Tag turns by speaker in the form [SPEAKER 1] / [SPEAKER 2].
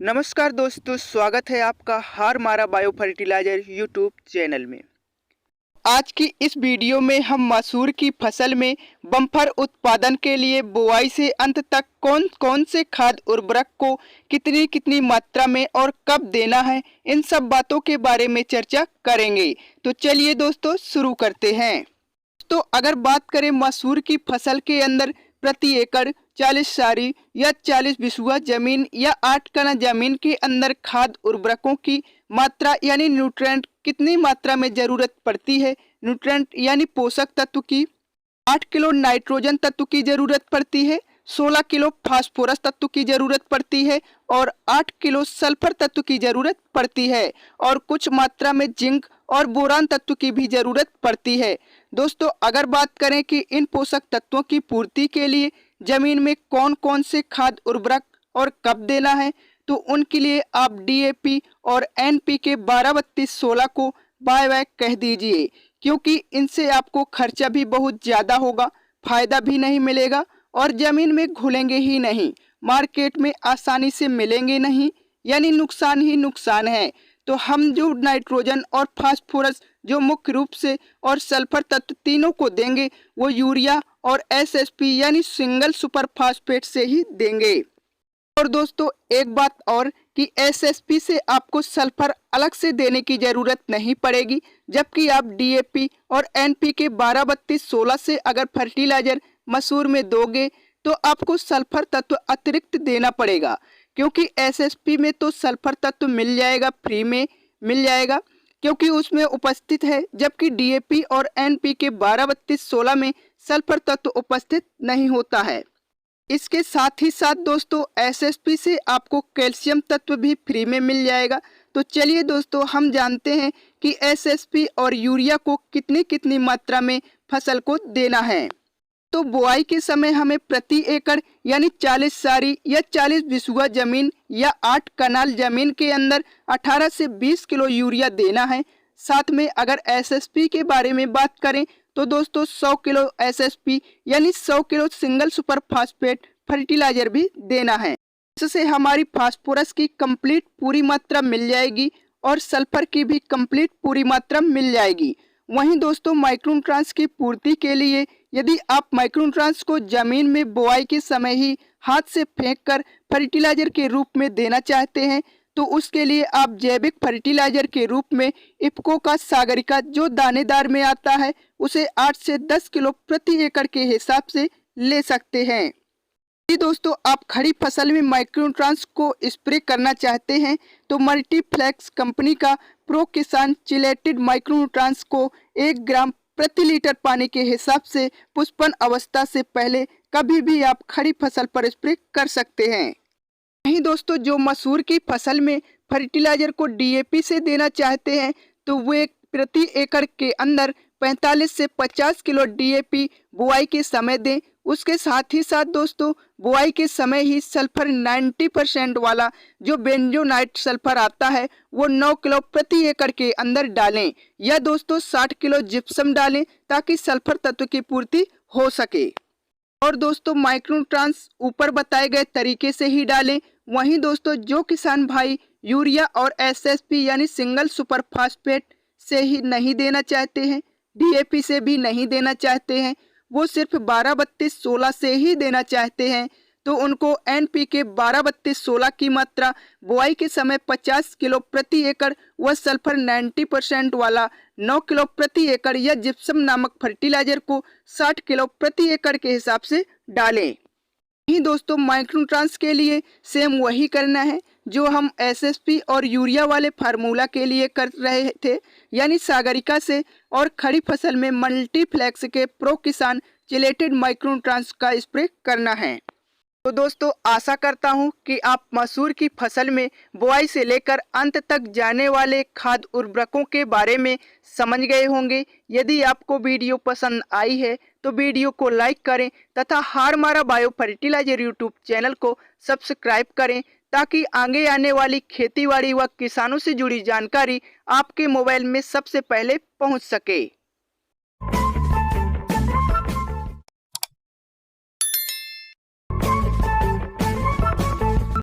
[SPEAKER 1] नमस्कार दोस्तों, स्वागत है आपका हार मारा बायो फर्टिलाइजर यूट्यूब चैनल में। आज की इस वीडियो में हम मसूर की फसल में बम्पर उत्पादन के लिए बुआई से अंत तक कौन कौन से खाद उर्वरक को कितनी कितनी मात्रा में और कब देना है, इन सब बातों के बारे में चर्चा करेंगे। तो चलिए दोस्तों शुरू करते हैं। तो अगर बात करें मसूर की फसल के अंदर प्रति एकड़ 40 सारी या 40 बिस्वा जमीन या 8 कना जमीन के अंदर खाद उर्वरकों की मात्रा यानी न्यूट्रेंट कितनी मात्रा में जरूरत पड़ती है। न्यूट्रेंट यानी पोषक तत्व की 8 किलो नाइट्रोजन तत्व की जरूरत पड़ती है, 16 किलो फास्फोरस तत्व की जरूरत पड़ती है और 8 किलो सल्फर तत्व की जरूरत पड़ती है और कुछ मात्रा में जिंक और बोरान तत्व की भी जरूरत पड़ती है। दोस्तों, अगर बात करें कि इन पोषक तत्वों की पूर्ति के लिए जमीन में कौन कौन से खाद उर्वरक और कब देना है, तो उनके लिए आप डीएपी और एनपीके 12-32-16 को बाय बाय कह दीजिए, क्योंकि इनसे आपको खर्चा भी बहुत ज़्यादा होगा, फायदा भी नहीं मिलेगा और ज़मीन में घुलेंगे ही नहीं, मार्केट में आसानी से मिलेंगे नहीं, यानी नुकसान ही नुकसान है। तो हम जो नाइट्रोजन और फास्फोरस जो मुख्य रूप से और सल्फर तत्व तीनों को देंगे वो यूरिया और एसएसपी यानी सिंगल सुपर फास्फेट से ही देंगे। और दोस्तों एक बात और कि एसएसपी से आपको सल्फर अलग से देने की जरूरत नहीं पड़ेगी, जबकि आप डीएपी और एनपीके 12-32-16 से अगर फर्टिलाइजर मसूर में दोगे तो आपको सल्फर तत्व अतिरिक्त देना पड़ेगा, क्योंकि एसएसपी में तो सल्फर तत्व मिल जाएगा, फ्री में मिल जाएगा क्योंकि उसमें उपस्थित है, जबकि डीएपी और एनपीके 12-32-16 में सल्फर तत्व उपस्थित नहीं होता है। इसके साथ ही साथ दोस्तों एसएसपी से आपको कैल्शियम तत्व भी फ्री में मिल जाएगा। तो चलिए दोस्तों हम जानते हैं कि एसएसपी और यूरिया को कितनी कितनी मात्रा में फसल को देना है। तो बुआई के समय हमें प्रति एकड़ यानी 40 सारी या 40 बिस्वा जमीन या 8 कनाल जमीन के अंदर 18 से 20 किलो यूरिया देना है। साथ में अगर एसएसपी के बारे में बात करें तो दोस्तों 100 किलो एसएसपी यानी 100 kilo single super phosphate fertiliser भी देना है। इससे हमारी फास्फोरस की कंप्लीट पूरी मात्रा मिल जाएगी और सल्फर की भी कंप्लीट पूरी मात्रा मिल जाएगी। वहीं दोस्तों माइक्रोन्यूट्रिएंट्स की पूर्ति के लिए यदि आप माइक्रोन्यूट्रिएंट्स को जमीन में बुआई के समय ही हाथ से फेंककर फर्टिलाइजर के रूप में देना चाहते हैं तो उसके लिए आप जैविक फर्टिलाइजर के रूप में इफ्को का सागरिका जो दानेदार में आता है उसे 8 से 10 किलो प्रति एकड़ के हिसाब से ले सकते हैं। यदि दोस्तों आप खड़ी फसल में माइक्रोन्यूट्रिएंट्स को स्प्रे करना चाहते हैं तो मल्टीफ्लेक्स कंपनी का प्रो किसान चिलेटेड माइक्रोन्यूट्रिएंट्स को 1 ग्राम प्रति लीटर पानी के हिसाब से पुष्पन अवस्था से पहले कभी भी आप खड़ी फसल पर स्प्रे कर सकते हैं। वहीं दोस्तों जो मसूर की फसल में फर्टिलाइजर को डीएपी से देना चाहते हैं तो वे प्रति एकड़ के अंदर 45 से 50 किलो डीएपी बुआई के समय दें। उसके साथ ही साथ दोस्तों बुआई के समय ही सल्फर 90% वाला जो बेंजोनाइट सल्फर आता है वो 9 किलो प्रति एकड़ के अंदर डालें या दोस्तों 60 किलो जिप्सम डालें ताकि सल्फर तत्व की पूर्ति हो सके। और दोस्तों माइक्रोन्यूट्रिएंट्स ऊपर बताए गए तरीके से ही डालें। वहीं दोस्तों जो किसान भाई यूरिया और एसएसपी यानी सिंगल सुपर फास्फेट से ही नहीं देना चाहते हैं, डीएपी से भी नहीं देना चाहते हैं, वो सिर्फ 12-32-16 से ही देना चाहते हैं तो उनको एनपीके 12-32-16 की मात्रा बुआई के समय 50 किलो प्रति एकड़ व सल्फर 90% वाला 9 किलो प्रति एकड़ या जिप्सम नामक फर्टिलाइजर को 60 किलो प्रति एकड़ के हिसाब से डालें। ही दोस्तों माइक्रोन्यूट्रिएंट्स के लिए सेम वही करना है जो हम एसएसपी और यूरिया वाले फार्मूला के लिए कर रहे थे, यानी सागरिका से, और खड़ी फसल में मल्टीफ्लेक्स के प्रो किसान चिलेटेड माइक्रोन्यूट्रिएंट्स का स्प्रे करना है। तो दोस्तों आशा करता हूं कि आप मसूर की फसल में बुआई से लेकर अंत तक जाने वाले खाद उर्वरकों के बारे में समझ गए होंगे। यदि आपको वीडियो पसंद आई है तो वीडियो को लाइक करें तथा हार मारा बायो फर्टिलाइजर यूट्यूब चैनल को सब्सक्राइब करें ताकि आगे आने वाली खेतीबाड़ी व किसानों से जुड़ी जानकारी आपके मोबाइल में सबसे पहले पहुंच सके।